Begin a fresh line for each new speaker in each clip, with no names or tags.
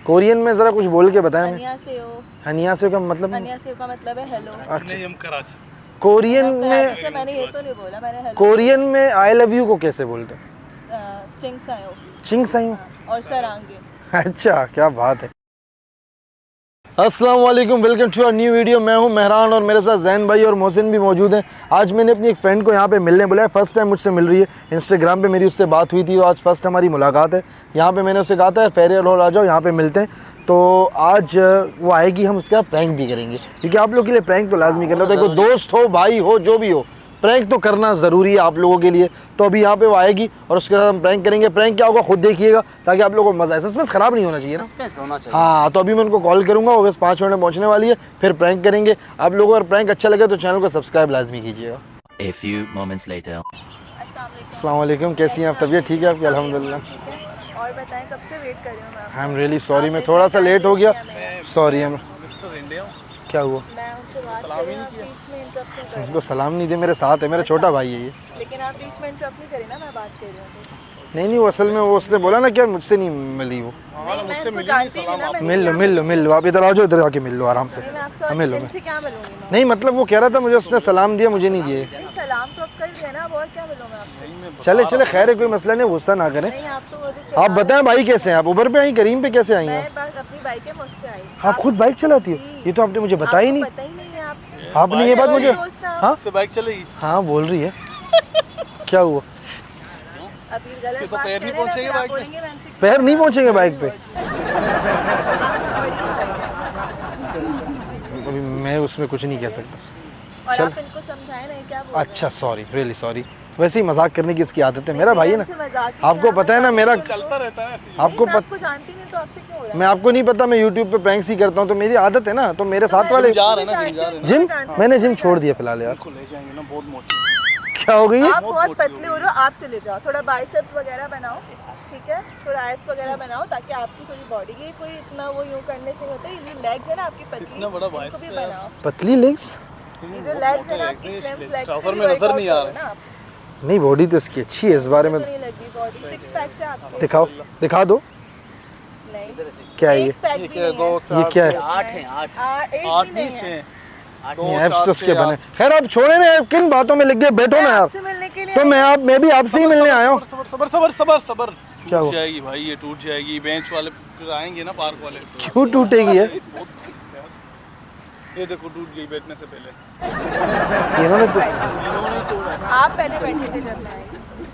Korean में जरा कुछ बोल के बताएं।
अन्यासेओ।
अन्यासेओ का मतलब?
अन्यासेओ का मतलब है हेलो।
अच्छा,
हम कराची से।
कोरियन में
मैंने ये तो नहीं बोला, मैंने हेलो।
कोरियन में आई लव यू को कैसे बोलते हैं?
चिंगसायो।
चिंगसायो।
और सरांगे।
अच्छा, क्या बात है। अस्सलाम वालेकुम, welcome to a new video. मैं हूं मेहरान और मेरे साथ जैन भाई और मोहसिन भी मौजूद हैं। आज मैंने अपनी एक फ्रेंड को यहाँ पे मिलने बुलाया। फ़र्स्ट टाइम मुझसे मिल रही है। इंस्टाग्राम पे मेरी उससे बात हुई थी, तो आज फर्स्ट हमारी मुलाकात है। यहाँ पे मैंने उससे कहा था फेरियल हॉल आ जाओ, यहाँ पे मिलते हैं। तो आज वो आएगी, हम उसका प्रैंक भी करेंगे, क्योंकि आप लोगों के लिए प्रैंक तो लाजमी करना होता है। कोई दोस्त हो, भाई हो, जो भी हो, प्रैंक तो करना ज़रूरी है आप लोगों के लिए। तो अभी यहाँ पे वो आएगी और उसके साथ हम प्रैंक करेंगे। प्रैंक क्या होगा खुद देखिएगा, ताकि आप लोगों को मज़ा आए। सस्पेंस ख़राब नहीं होना चाहिए ना,
सस्पेंस होना चाहिए।
हाँ, तो अभी मैं उनको कॉल करूँगा, वो बस 5 मिनट में पहुँचने वाली है, फिर प्रैंक करेंगे। आप लोगों को अगर प्रैंक अच्छा लगे तो चैनल को सब्सक्राइब लाजमी कीजिएगा।
A few moments later.
अस्सलाम वालेकुम, कैसी हैं आप? तबीयत ठीक है आपकी? अल्हम्दुलिल्लाह।
और बताएं, कब से वेट कर रही हूँ मैं।
आई एम रियली सॉरी, मैं थोड़ा सा लेट हो गया। सॉरी। हम
मिस्टर इंडिया।
क्या हुआ?
मैं उनसे बात कर रही हूँ, आप बीच में इंटरप्ट नहीं कर।
उनको सलाम नहीं दे, मेरे साथ है, मेरा छोटा भाई है ये।
लेकिन आप बीच में इंटरप्ट नहीं करें ना, मैं बात कर रही हूँ।
नहीं, वो असल में वो उसने बोला ना कि मुझसे नहीं मिली वो।
मुझसे मिली नहीं, सलाम आप।
मिल लो आप इधर आ जाओ, इधर आके मिल लो आराम से। मिल लो।
क्या मिलूंगी मैं?
नहीं मतलब वो कह रहा था मुझे, उसने सलाम दिया, मुझे नहीं दिए।
सलाम तो अब कर दिया ना, अब और क्या मिलूं मैं आपसे?
चले खैर है, कोई मसला नहीं, गुस्सा ना करें।
नहीं, आप तो मुझे
आप बताएं भाई कैसे हैं आप? उबर पे आई, करीम पे कैसे आई हैं?
मैं अपनी बाइक है, मुझसे आई।
आप खुद बाइक चलाती हो? ये तो आपने मुझे बताया ही नहीं।
पता ही नहीं है
आपने ये बात मुझे, हाँ
से बाइक चलेगी।
हाँ बोल रही है। क्या हुआ?
अभी गलत बात
पैर नहीं पहुंचेंगे बाइक पे।
पैर नहीं पहुंचेंगे बाइक पे? अभी मैं उसमें कुछ नहीं कह सकता।
और
चल।
आप इनको समझाएं नहीं, क्या बोल रहे हैं?
अच्छा सॉरी, रियली सॉरी। वैसे ही मजाक करने की इसकी आदत है, मेरा भाई है ना।
इनसे मजाक ही
आपको
किया,
पता है ना मेरा,
चलता रहता है ऐसे ही।
आपको
मैं आपको जानती नहीं तो आपसे क्यों हो रहा है?
मैं आपको नहीं पता, मैं यूट्यूब पे प्रैंक्स ही करता हूँ, तो मेरी आदत है ना। तो मेरे साथ वाले
जा रहे हैं ना, जिम जा रहे हैं।
जिम, मैंने जिम छोड़ दिया फिलहाल यार।
इनको ले जाएंगे ना, बहुत मोटी।
क्या हो गई है?
आप बहुत पतले हो रहे हो, आप चले जाओ, थोड़ा बाइसेप्स वगैरह बनाओ, ठीक है? थोड़ा एब्स वगैरह बनाओ, ताकि आपकी थोड़ी बॉडी की कोई इतना वो यूं करने से होता है। ये लेग्स है ना आपकी पतली,
इतना बड़ा
इनको
बाइसेप्स
भी
है।
बनाओ।
पतली लेग्स?
ये जो लेग्स है ना आपकी, स्लिम लेग्स,
ट्राउजर में नजर नहीं आ रहा।
नहीं, बॉडी तो इसकी अच्छी है, इस बारे में
नहीं लगी बॉडी, सिक्स पैक से आपके।
दिखाओ, दिखा दो।
नहीं,
क्या है ये?
एक पैक भी नहीं है।
ये क्या है?
8 हैं, 8
एक
आठ
भी
नहीं
नहीं है।
6।
एप्स तो उसके बने। खैर आप छोड़े ना, आप किन बातों में लग गए, बैठो ना यार।
आपसे मिलने के लिए
तो मैं भी आपसे ही मिलने आया हूँ।
सबर।
क्या
टूट
हुआ?
जाएगी भाई, ये टूट जाएगी। बेंच वाले फिर आएंगे ना, पार्क वाले।
क्यों टूटेगी है?
ये देखो टूट गई बैठने से पहले।
इन्होंने तो,
इन्होंने तोड़ा।
आप पहले बैठे थे जब मैं आई।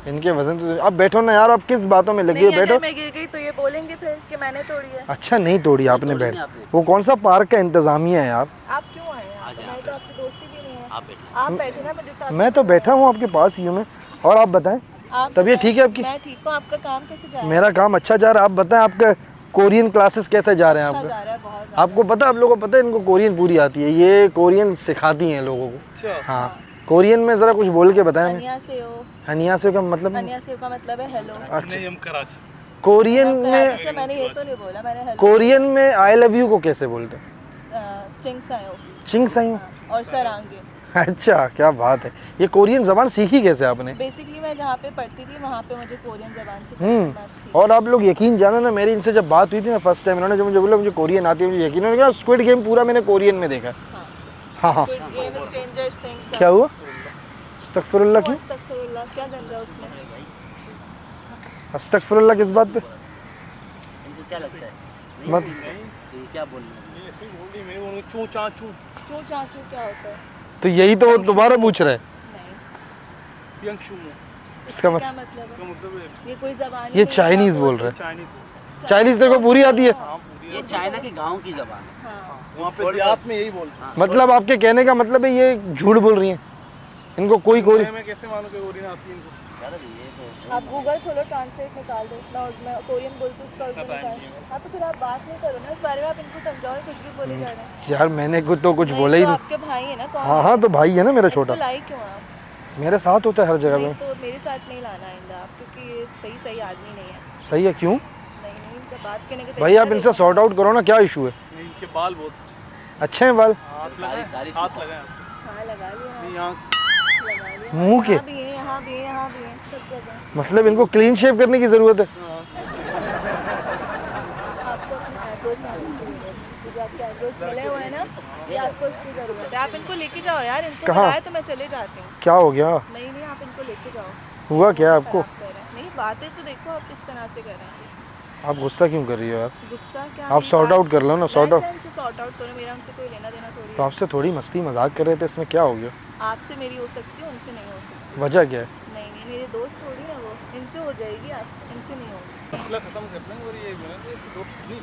इनके वजन तो। अब बैठो ना यार, आप किस बातों में लगी हो,
नहीं,
बैठो।
अगर मैं गिर गई तो ये बोलेंगे फिर कि मैंने तोड़ी है।
अच्छा नहीं तोड़ी आपने, बैठ। वो कौन सा पार्क का इंतजामिया है यार?
आप क्यों आए हैं? मैं तो आपसे दोस्ती भी नहीं है। आप बैठे ना, मुझे तो
मैं तो बैठा हूँ आपके पास ही हूँ मैं। और आप बताएं,
आप
तबीयत ठीक है आपकी?
मैं ठीक हूँ। आपका काम कैसे जा रहा है?
मेरा काम अच्छा जा रहा है। आप बताएं, आपका कोरियन क्लासेस कैसे जा रहे हैं
अच्छा
आपका?
जा रहा है, बहुत ज़्यादा।
आपको पता, आप लोगों को पता है इनको कोरियन पूरी आती है, ये कोरियन सिखाती हैं लोगों को।
अच्छा।
हाँ, कोरियन में ज़रा कुछ बोल के बताएं।
अन्यासेओ।
अन्यासेओ का मतलब?
अन्यासेओ का मतलब है हेलो।
नहीं, हम कराची से।
कोरियन
कराची से
में,
मैंने ये तो नहीं बोला, मैंने हेलो।
कोरियन में आई लव यू को कैसे बोलते हैं?
चिंगसायो।
चिंगसायो।
और सरांगे।
अच्छा, क्या बात है। ये कोरियन ज़बान सीखी कैसे आपने?
बेसिकली मैं जहाँ पे पढ़ती थी वहाँ पे मुझे कोरियन ज़बान सिखाई।
और आप लोग यकीन जानो ना, मेरी इनसे जब बात हुई थी ना फर्स्ट टाइम, इन्होंने जब मुझे बोला मुझे कोरियन आती है, मुझे यकीन नहीं हुआ। स्क्विड गेम पूरा मैंने कोरियन में देखा। हाँ।
Game stranger things.
क्या हुआ? अस्तगफिरुल्लाह की?
अस्तगफिरुल्लाह, क्या गंदा उसमें?
अस्तगफिरुल्लाह किस बात पे?
इनको क्या लगता है?
मत
ये क्या बोल रहे हैं?
ये ऐसे ही बोल रही, मैं बोलूँ चू चाचू।
चू चाचू क्या होता है?
तो यही तो वो दोबारा पूछ रहे हैं।
नहीं,
यंग शू।
इसका
क्या
मतलब?
मतलब
इसका
है?
मतलब
ये कोई ज़बान
ये चाइनीज बोल रहे हैं।
चाइनीज।
चाइनीज तेरे को पूरी आती है?
हाँ, पूरी
ये चाइना के गांव की जबान है।
हाँ।
वहाँ पे देहात में यही बोलते हैं।
मतलब आपके कहने का मतलब है ये झूठ बोल रही हैं, इनको कोई
मैं कैसे मानूं कि कोरियन आती है इनको?
यार ये तो
आप गूगल खोलो, ट्रांसलेट निकाल दो। मैं कोरियन बोलती हूँ, उसका उर्दू निकाल। हाँ तो फिर आप बात नहीं करो ना इस बारे में, आप इनको समझाओ, कुछ भी बोले जा रहे हैं।
यार मैंने तो कुछ बोला ही
तो
नहीं।
आपके भाई है ना? कौन?
हाँ तो भाई है ना मेरा छोटा।
तो लाई क्यों आप?
मेरे साथ होता है हर जगह
नहीं,
पे।
तो मेरे साथ नहीं लाना आइंदा आप, क्योंकि ये सही आदमी नहीं है।
सही है? क्यों
नहीं, तो बात करने के
भाई? आप इनसे सॉर्ट आउट करो ना, क्या इशू है?
इनके बाल बहुत
अच्छे हैं बाल?
हाथ लगाए। हाथ लगाए।
हाँ लगा लिया,
यहाँ
लगा लिया।
मुंह के?
यहाँ भी है, यहाँ भी है, यहाँ भी है, सब जगह।
मतलब इनको क्लीन शेव करने की जरूरत है?
आपको अपने आईब्रोज जो आपके आईब्रोज मिले हुए हैं ना, ये आपको इसकी ज़रूरत है। आप इनको लेके जाओ यार, इनको
कहाँ?
बुलाए तो मैं चले जाती हूँ।
क्या हो गया?
नहीं आप इनको लेके जाओ।
हुआ क्या है आपको?
खराब कर रहे हैं। नहीं बातें तो देखो आप किस तरह से कर रहे हैं।
आप गुस्सा क्यों कर रही हो यार?
गुस्सा क्या?
आप सॉर्ट आउट कर लो ना, सॉर्ट आउट।
सॉर्ट आउट करो, मेरा हमसे कोई लेना देना थोड़ी
तो
है।
आपसे थोड़ी मस्ती मजाक कर रहे थे, इसमें क्या हो गया?
आपसे मेरी हो सकती है, उनसे नहीं हो सकती।
वजह क्या है?
नहीं मेरे दोस्त थोड़ी है वो, इनसे हो जाएगी, आप इनसे नहीं होगी।
मसला खत्म कर देंगे। और ये दोस्त नहीं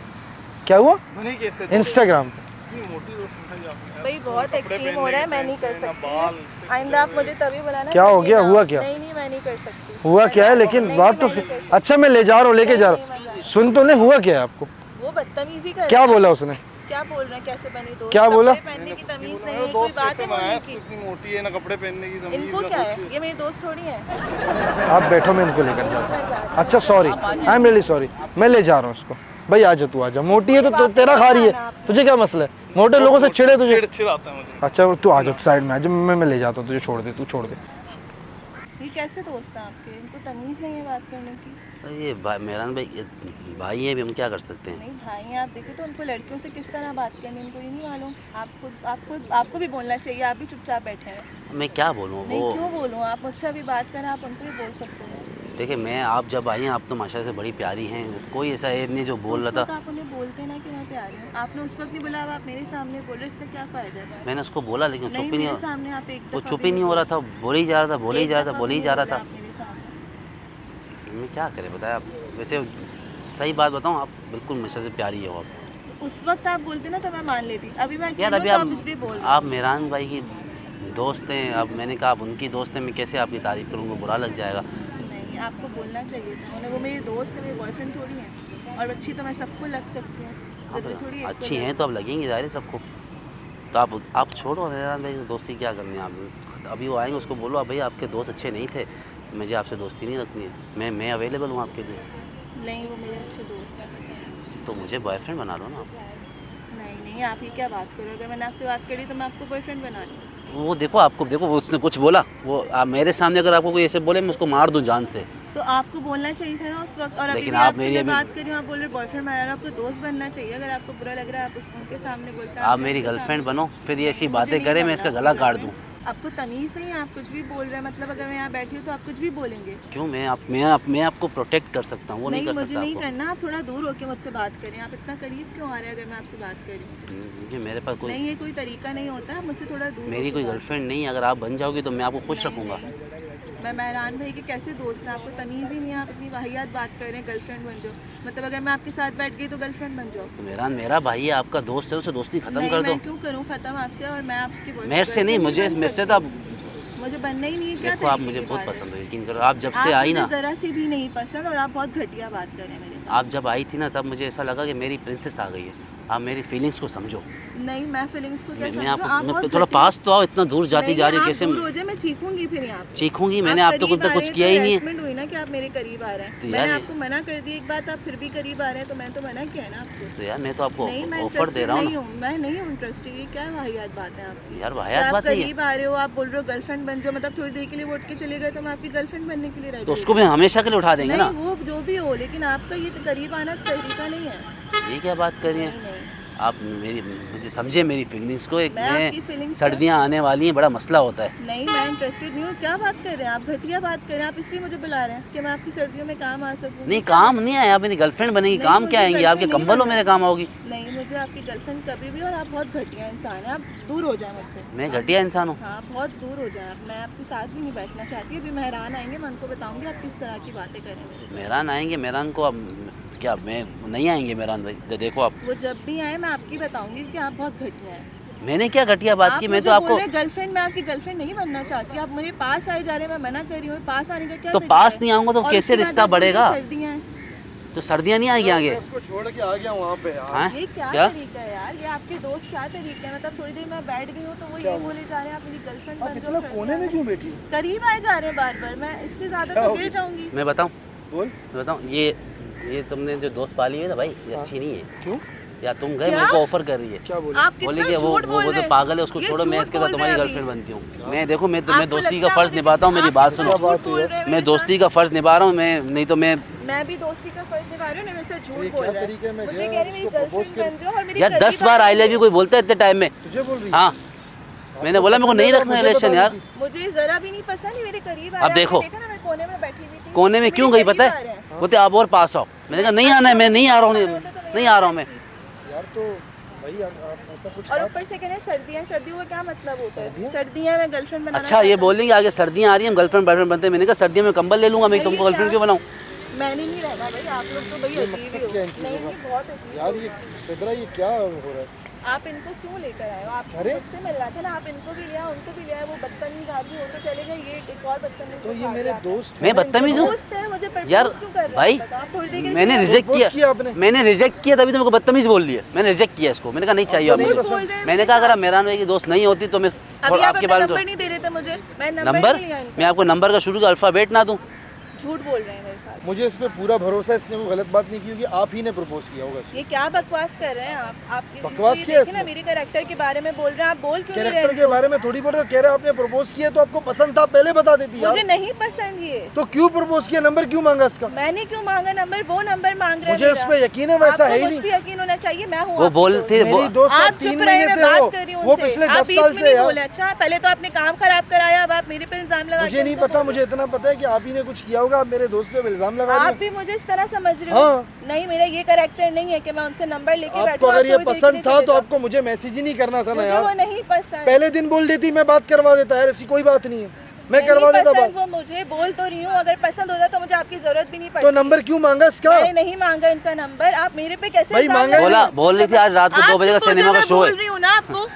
क्या हुआ?
बने कैसे?
इंस्टाग्राम पे
इतनी मोटी दोस्त उठाई आपने।
भाई बहुत एक्सट्रीम हो रहा है, मैं नहीं कर सकती। आइंदा आप मुझे तभी बुलाना।
क्या हो गया? हुआ क्या?
नहीं मैं नहीं कर सकती।
हुआ क्या है? लेकिन बात तो अच्छा मैं ले जा रहा हूँ, लेके जा रहा हूँ, सुन तो नहीं। हुआ क्या है आपको?
वो बदतमीजी कर
क्या बोला उसने?
क्या बोल रहे हैं? कैसे बनी दोस्त?
क्या बोला?
कपड़े पहनने की तमीज नहीं है, कोई बात है बोलने की?
इतनी मोटी है ना, कपड़े पहनने की तमीज
इनको
ना
क्या है?
कुछ।
ये मेरी दोस्त थोड़ी है।
आप बैठो, मैं इनको लेकर जाता हूँ। अच्छा sorry, I am really sorry, मैं ले जा रहा हूँ उसको। भाई आ जा, तू आ जा। मोटी है तो तेरा खा रही है, तुझे क्या मसला है? मोटे लोगों से चिड़े तुझे?
चिड़ आता है मुझे।
अच्छा तू आ जा, साइड में आ जा, मैं ले जाता हूँ तुझे। छोड़ दे, तू छोड़ दे।
ये कैसे दोस्त हैं आपके? इनको तमीज नहीं है बात करने की।
ये मेहरान भाई भाई हैं, भी हम क्या कर सकते हैं?
नहीं भाई हैं आप, देखो तो उनको लड़कियों से किस तरह बात करनी है, उनको ये नहीं मालूम। आपको भी बोलना चाहिए, आप भी चुपचाप बैठे हैं।
मैं क्या बोलूँ?
नहीं
वो
क्यों बोलूँ? आप मुझसे अभी बात करें, आप उनको भी बोल सकते हैं।
देखिए, मैं आप जब आई हैं, आप तो माशाल्लाह से बड़ी प्यारी हैं। कोई ऐसा एब नहीं जो बोल
उस
रहा
वक्त
था।
आप उन्हें बोलते ना कि मैं प्यारी हूँ। आपने उस वक्त नहीं बोला, अब आप मेरे सामने बोले, इसका क्या फायदा है?
मैंने उसको बोला, लेकिन चुप ही नहीं
मेरे
हो,
सामने आप एक
वो
दफ़ा
चुप
भी
ही नहीं हो रहा था। बोले ही जा रहा था, बोले ही
एक
जा रहा था,
दफ़ा
बोले ही
भी
जा
नहीं
रहा था।
बोले आप मेरे सामने।
मैं क्या करे बताया आप? वैसे सही बात बताऊँ, आप बिल्कुल मुझसे से प्यारी हो आप।
तो उस वक्त आप बोलते ना तो मैं मान लेती। अभी मैं
यार
अकेली
अभी
हूँ, तो आप इसलिए बोल रहे हो।
आप मेहरान भाई की दोस्त हैं। अब मैंने कहा आप उनकी दोस्त हैं, मैं कैसे आपकी तारीफ़ करूँगा? बुरा लग जाएगा।
नहीं आपको बोलना चाहिए था उन्हें, वो मेरी दोस्त है, मेरी बॉयफ्रेंड थोड़ी है। और अच्छी तो मैं सबको लग सकती हूँ, जरूरी थोड़ी है
अच्छी हैं तो अब लगेंगी ज़ाहिर है सबको। तो आप छोड़ो मेहरान भाई, दोस्ती क्या करनी है आप? अभी वो आएंगे, उसको बोलो भाई आपके दोस्त अच्छे नहीं थे, मुझे आपसे दोस्ती नहीं रखनी है। मैं अवेलेबल हूँ आपके लिए।
नहीं वो मेरे अच्छे दोस्त हैं।
तो मुझे बॉयफ्रेंड बना लो ना आप।
नहीं आप ही क्या बात करो? अगर मैंने आपसे बात करी तो मैं आपको बॉयफ्रेंड बना लूँ।
वो देखो, आपको देखो, उसने कुछ बोला, वो मेरे सामने अगर आपको कोई ऐसे बोले, मैं उसको मार दूँ जान से।
तो आपको बोलना चाहिए था ना उस वक्त। और अभी
लेकिन
भी
आप
आपसे
मेरी
मैं
अभी-
बात कर रही हूँ, आप बोल रहे बॉयफ्रेंड बना रहे हो, आपको दोस्त बनना चाहिए। अगर आपको बुरा लग रहा है आप उनके सामने बोलते हैं।
आप मेरी गर्लफ्रेंड बनो, फिर ये ऐसी
मुझे
बातें
नहीं
करे मैं
बनना
इसका
आपकी
गला काट
girlfriend।
दूँ।
आपको तमीज़ नहीं है, आप कुछ भी बोल रहे हैं। मतलब अगर मैं यहाँ बैठी हूँ तो आप कुछ भी बोलेंगे।
क्यों? मैं आपको प्रोटेक्ट कर सकता हूँ, वो नहीं कर
मुझे
सकता
नहीं
आपको।
करना। आप थोड़ा दूर होकर मुझसे बात करें। आप इतना करीब क्यों आ रहे हैं अगर मैं आपसे बात कर रही हूँ?
क्योंकि मेरे पास कोई
नहीं ये कोई तरीका नहीं होता, आप मुझसे थोड़ा दूर
मेरी
होके
कोई
बात
गर्लफ्रेंड नहीं है। अगर आप बन जाओगी तो मैं आपको खुश
नहीं,
रखूँगा।
नहीं। मैं मेहरान भाई के कैसे दोस्त हैं? आपको तमीज़ ही नहीं है, आप इतनी वाहियात बात कर रहे हैं। गर्लफ्रेंड बन जाओ मतलब अगर मैं आपके साथ बैठ गई तो गर्लफ्रेंड बन जाओ।
तो मेरा भाई है, आपका दोस्त है, उसे दोस्ती खत्म
नहीं
कर दो।
मैं क्यों करूँ ख़त्म आपसे? और मैं आपकी
मेरे से नहीं, मुझे मेरे से तो आप
मुझे बनना ही नहीं है। क्या
देखो, आप
तरीके
मुझे
की
बहुत
बात है?
पसंद हो, यकीन करो। आप जब से
आप
आई
मुझे
ना,
ज़रा सी भी नहीं पसंद और आप बहुत घटिया बात कर रहे हैं मेरे साथ।
आप जब आई थी ना, तब मुझे ऐसा लगा कि मेरी प्रिंसेस आ गई है। आप मेरी फीलिंग्स को समझो।
नहीं मैं फीलिंग्स को क्या
मैं
समझूं?
आपको
आप बहुत
थोड़ा
घटिया-
पास तो आओ, इतना दूर जाती
नहीं,
जा रही है,
आप
कैसे
दूर हो जाए, मैं चीखूंगी फिर यहाँ पे।
चीखूंगी? मैंने आप तो
करीब आ
कुछ
रहे
किया
हैं
ही
तो
नहीं है।
harassment हुई ना कि आप मेरे करीब आ रहे हैं।
तो
मैंने
यार
आपको मना कर दी एक बात, आप फिर भी करीब आ रहे हैं तो मैं तो मना किया है ना आपको।
तो यार मैं तो आपको
नहीं मैं
ऑफर दे रहा हूँ
नहीं
ना।
हूँ, मैं नहीं हूँ इंटरेस्टेड। ये क्या वाहियात बात है आपकी?
यार
कि
वाहियात
आप
बात नहीं है।
करीब आ रहे हो, आप बोल रहे हो गर्लफ्रेंड बन जाओ, मतलब थोड़ी देर के लिए वो उठ के चले गए तो मैं आपकी गर्लफ्रेंड बनने के लिए रेडी
तो उसको भी हमेशा के लिए उठा देंगे ना।
नहीं वो जो भी हो, लेकिन आपका ये तो करीब आना तरीका नहीं है।
ये क्या बात कर रही हैं
नहीं, नहीं।
आप? मुझे समझे मेरी फीलिंग्स को। एक
मैं आपकी
में
feelings
सर्दियाँ आने वाली हैं, बड़ा मसला होता है।
नहीं मैं इंटरेस्टेड नहीं हूँ। क्या बात कर रहे हैं आप? घटिया बात कर रहे हैं आप, इसलिए मुझे बुला रहे हैं कि मैं आपकी सर्दियों में काम आ सकूँ।
नहीं काम नहीं आया, आप मेरी गर्लफ्रेंड बनेगी,
नहीं,
काम
मुझे
क्या आएंगी? आपके
girlfriend नहीं
कंबल हो
बनना।
मेरे काम आओगी।
नहीं मुझे आपकी गर्लफ्रेंड कभी भी, और आप बहुत घटिया इंसान हैं, आप दूर हो जाए मुझसे।
मैं घटिया इंसान हूँ?
हाँ बहुत दूर हो जाए आप। मैं आपके साथ भी नहीं बैठना चाहती। अभी मेहरान आएंगे, मैं उनको बताऊंगी आप किस तरह की बातें कर रहे हैं मेरे साथ।
मेहरान आएंगे, मेहरान को अब क्या मैं नहीं आएंगे मेहरान भाई? देखो आप,
वो जब भी आए मैं आपकी बताऊंगी कि आप बहुत घटिया हैं।
मैंने क्या घटिया बात की? मैं तो आपको
गर्लफ्रेंड, मैं आपकी गर्लफ्रेंड नहीं बनना चाहती। आप मेरे पास आए जा रहे हैं, मैं मना कर रही हूँ। पास आने का क्या
तो
तरीका
पास
है?
नहीं आऊंगा तो
और
कैसे
उसके बाद
रिश्ता
आप बोल रहे
बढ़ेगा?
हैं सर्दियाँ हैं।
तो सर्दियाँ नहीं आएगी आगे?
उसको छोड़ के आ गया वहाँ पे यार।
हाँ?
ये क्या तरीका है यार? ये आपके दोस्त क्या तरीका है? मतलब थोड़ी देर मैं बैठ गई हूँ तो वो ये बोले जा रहे हैं आप मेरी गर्लफ्रेंड
आप
बन
इतना
जाओ।
कोने में क्यों बैठी हो?
करीब आए जा रहे हैं बार बार, मैं इससे ज्यादा
क्या
तो
हो
गिर
गया?
जाऊंगी।
मैं बताऊँ?
बोल।
मैं बताऊँ, ये तुमने जो दोस्त पाली है ना भाई, ये अच्छी नहीं है।
क्यों?
या तुम गए
क्या?
मेरे को ऑफर कर रही है,
क्या बोला?
आप
बोले
कितना
कि वो
झूठ बोल
वो
रहे
तो
हैं।
पागल है, उसको
ये
छोड़ो, मैं
झूठ
इसके
बोल
साथ तुम्हारी
रहे हैं
गर्लफ्रेंड
अभी।
बनती हूँ। मैं देखो, मैं
आपको
दोस्ती
लगता
का
है
फर्ज
मुझे
निभाता हूँ, मेरी
आप
बात
कितना
सुनो।
झूठ बोल रहे हैं
मैं
मेरे
दोस्ती का फर्ज निभा रहा हूँ, मैं नहीं तो मैं
मैं भी दोस्ती का फर्ज निभा रही हूँ, मेरे से झूठ
ये
बोल
क्या
रहा
तरीके में
है। मुझे
गया,
कह रही मेरी
उसको propose
गर्लफ्रेंड बन जाओ और मेरी
यार
करीब
10 बार आई लव यू कोई बोलता है इतने टाइम में?
तुझे बोल रही है?
हाँ मैंने बोला मेरे को नहीं रखना रिलेशन यार।
मुझे जरा भी नहीं पसंद, मेरे करीब
अब देखो।
देखा ना, मैं कोने में बैठी हुई थी।
कोने में क्यों गई पता है? बोलते आप और पास आओ। मैंने कहा नहीं आना है, मैं नहीं आ रहा हूँ, नहीं आ रहा हूँ मैं।
यार तो भाई आप ऐसा कुछ
और ऊपर से कहने सर्दियाँ, सर्दियों का क्या मतलब होता है? सर्दियाँ में गर्लफ्रेंड बनाना।
अच्छा ये बोलेंगे आगे सर्दियाँ आ रही हैं हम गर्लफ्रेंड बॉयफ्रेंड बनते हैं। मैंने कहा सर्दियों में कंबल ले लूंगा मैं, तुमको गर्लफ्रेंड क्यों बनाऊँ?
मैंने नहीं रहना भाई, आप लोग तो भाई अजीब ही हो।
क्या इन चीज़ों
नहीं
का?
नहीं, बहुत अजीब
यार
हो।
ये सिद्रा ये क्या हो रहा है?
आप इनको क्यों लेकर आए हो? आप
अरे?
मुझसे मिल रहा था ना, आप इनको भी लिया उनको भी लिया, वो बदतमीज आदमी हो तो चले गए, ये एक और बदतमीज
तो ये मेरे दोस्त
मैं बदतमीज हूँ?
दोस्त है, मुझे प्रपोज
यार,
क्यों कर रहे
भाई,
हैं? आप थोड़ी देर के लिए
मैंने
चुप
रिजेक्ट
Propose
किया
किया आपने?
मैंने रिजेक्ट किया तभी तो मेरे को बदतमीज बोल लिया। मैंने रिजेक्ट किया इसको, मैंने कहा नहीं चाहिए
तो
अब
नहीं
मुझे।
पसंद।
बोल रहे हैं
मैंने कहा अगर आप मेहरान भाई की दोस्त नहीं होती तो मैं
अभी आप
आपके
अपना
बारे में
नंबर नहीं दे रहे थे मुझे, मैं
नंबर
नंबर नहीं लिया इनका।
मैं आपको नंबर का शुरू का अल्फाबेट ना दूं?
झूठ बोल रहे हैं मेरे साथ।
मुझे इस पे पूरा भरोसा है, इसने वो गलत बात नहीं की होगी, आप ही ने प्रपोज किया होगा।
ये क्या बकवास कर रहे हैं आप
बकवास
ये
किया
देखिए ना,
इसने?
मेरे कैरेक्टर के बारे में बोल रहे हैं, आप बोल क्यों नहीं रहे
कैरेक्टर के
इनको?
बारे में थोड़ी बोल रहे हो, कह रहे हो आपने प्रपोज किया तो आपको पसंद था, पहले बता देती
मुझे
यार।
नहीं पसंद ये।
तो क्यों प्रपोज किया, नंबर क्यों मांगा इसका?
मैंने क्यों मांगा नंबर? वो नंबर मांग रहे हैं
मुझे उस
मेरा।
पे यकीन है, वैसा है ही
आपको
नहीं।
मुझ पे यकीन होना चाहिए, मैं हूँ
वो
आपकी
बोलते
दोस्त।
मेरी दोस्त
आप
आप
चुप
3
रहे,
महीने
मैं
से
बात
हो,
कर रही हूँ
वो
उनसे।
पिछले
आप
10
बीच
साल
में
से
नहीं
यार।
बोले। अच्छा पहले तो आपने काम खराब कराया, अब आप मेरे पे इल्जाम लगा
मुझे नहीं पता, मुझे इतना पता है कि आप ही ने कुछ किया होगा, आप मेरे दोस्त पे इल्जाम लगा रहे
आप
हो।
भी मुझे इस तरह समझ रहे हो?
हाँ।
नहीं, मेरा ये कैरेक्टर नहीं है कि मैं उनसे नंबर लेके
आपको
बैठूं।
अगर ये
आप थोड़ी देर के
पसंद
लिए
था
चले
तो
जाओ।
आपको मुझे मैसेज ही नहीं करना था ना
मुझे
यार।
वो नहीं पसंद।
पहले दिन बोल देती, मैं बात करवा देता यार, ऐसी कोई बात नहीं है, मैं करवा
नहीं
देता
पसंद,
बात।
वो मुझे बोल तो रही हूँ, अगर पसंद होता तो मुझे आपकी जरूरत भी नहीं
तो
पड़ती।
नंबर क्यों मांगा इसका?
मैंने नहीं मांगा इनका नंबर, आप मेरे पे कैसे
भाई
इल्जाम
मांगा
लगा रहे हैं?
बोल रही थी आज रात को 2 बजे का
आप चुप हो
सिनेमा
जाओ,
का
मैं
शो
बोल
है।
रही हूँ ना आपको।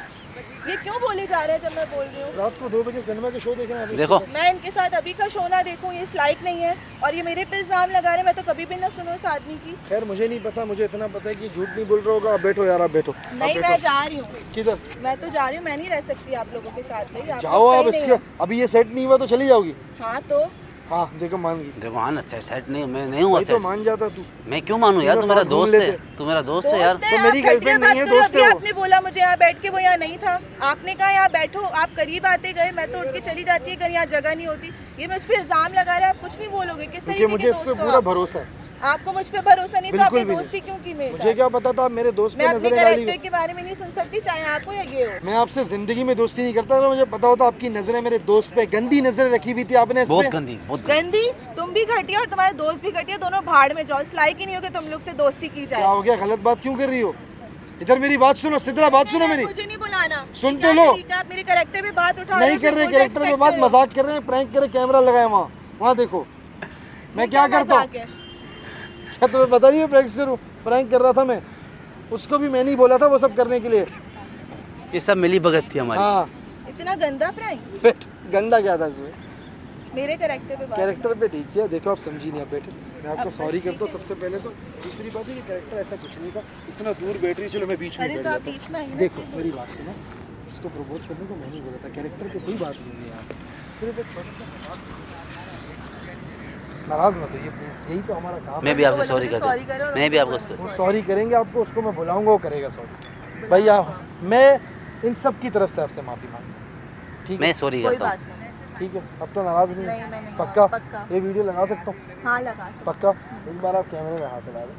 ये क्यों बोले जा रहे हैं जब मैं बोल रही हूँ?
रात को 2 बजे सिनेमा के शो देखना है।
देखो
मैं इनके साथ अभी का शो ना देखूं, ये इस लायक नहीं है, और ये मेरे पे इल्जाम लगा रहे हैं, मैं तो कभी भी ना सुनूं इस आदमी की।
खैर मुझे नहीं पता, मुझे इतना पता है कि झूठ नहीं बोल रहा होगा। आप बैठो यार, आप बैठो।
नहीं,
आप
मैं
बैठो।
जा रही हूँ,
किधर
मैं तो जा रही हूँ, मैं नहीं रह सकती आप लोगों के साथ में। आप
जाओ?
लोग
आप
सही नहीं
इसके
हो।
अभी ये सेट नहीं हुआ तो चली जाओगी?
हाँ तो
हाँ देखो मान गई।
देखो हाँ ना सेट नहीं, मैं नहीं हुआ
भाई तो
सेट।
मान जाता तू।
मैं क्यों मानूं यार,
तीनों
तू मेरा
साथ घूम
दोस्त है,
लेते।
तू मेरा दोस्त है यार।
दोस्त है,
तो
आप
मेरी
घटिया
गर्लफ्रेंड
बात
नहीं है,
करो।
दोस्त
अभी
है वो।
आपने बोला मुझे यहाँ बैठ के, वो यहाँ नहीं था। आपने कहा यहाँ बैठो, आप करीब आते गए, मैं तो उठ के चली जाती है अगर यहाँ जगह नहीं होती। ये मुझ पे इल्जाम लगा रहे हैं, आप कुछ नहीं बोलोगे? किस
क्योंकि
तरीके के
मुझे इस पे
दोस्त हो
पूरा
आप?
भरोसा है।
आपको मुझ पे भरोसा नहीं तो
बिल्कुल
आपने
भी
दोस्ती क्यों की मेरे
मुझे
साथ?
क्या पता था आप मेरे दोस्त
मैं
पे
अपने
नजरें डाली
कैरेक्टर
हुई।
के बारे में नहीं सुन सकती, चाहे आप हो या ये हो।
मैं आपसे जिंदगी में दोस्ती नहीं करता था, मुझे पता होता आपकी नजरें मेरे दोस्त पे गंदी नजरें रखी हुई थी आपने इस
बहुत
पे।
गंदी, बहुत गंदी।
गंदी? तुम भी घटिया और तुम्हारे दोस्त भी घटिया, दोनों भाड़ में जाओ। इस लायक ही नहीं हो कि तुम लोग से दोस्ती की
क्या
जाए।
हो गया, गलत बात क्यों कर रही हो? इधर मेरी बात सुनो, सिद्रा बात सुनो मेरी।
मुझे नहीं बुलाना।
सुन
क्या
तो लो।
तरीका है? आप मेरे कैरेक्टर पे बात उठा
नहीं कर रहे, कैरेक्टर पे बात मजाक कर रहे हैं, प्रैंक कर रहे, कैमरा लगाए वहाँ वहाँ देखो मैं क्या करता हूँ। क्या तुम्हें पता नहीं मैं प्रैंकस्टर हूँ? प्रैंक कर रहा था मैं, उसको भी मैं नहीं बोला था वो सब करने के लिए।
ये सब मिली भगत थी हमारी।
हाँ
इतना गंदा प्रैंक?
फिट गंदा क्या था इसमें?
मेरे कैरेक्टर पे बात।
कैरेक्टर पे ठीक है, देखो आप समझी नहीं, आप बैठे। मैं आपको
अब
सॉरी
बस
करता हूँ
ठीक है।
सबसे पहले तो। दूसरी बात है कि कैरेक्टर ऐसा कुछ नहीं था, इतना दूर बैठ रही, चलो मैं बीच में
अरे
बैठ
तो आप
जाता हूँ।
बीच में आइए ना।
देखो मेरी बात सुनो, इसको प्रपोज करने को मैं नहीं बोला था, कैरेक्टर पे कोई बात नहीं है यहाँ, सिर्फ एक छोटा सा नाराज मत होइए प्लीज, यही तो हमारा काम
मैं
है।
भी आपसे
बोलो,
सॉरी
मुझे
करता
sorry करो
हूँ,
और
मैं भी
मुझे
आपको
वो सॉरी करेंगे आपको, उसको मैं बुलाऊंगा, वो करेगा सॉरी। भैया मैं इन सब की तरफ से आपसे माफ़ी मांगता हूँ, ठीक है?
मैं सॉरी
कोई
करता
बात
हूँ।
नहीं।
ठीक है, अब तो नाराज नहीं
नहीं,
है?
मैं नहीं।
पक्का?
पक्का।
ये वीडियो लगा सकता हूँ?
हाँ लगा सकते।
पक्का? एक बार आप कैमरे में हाथ लगा दें।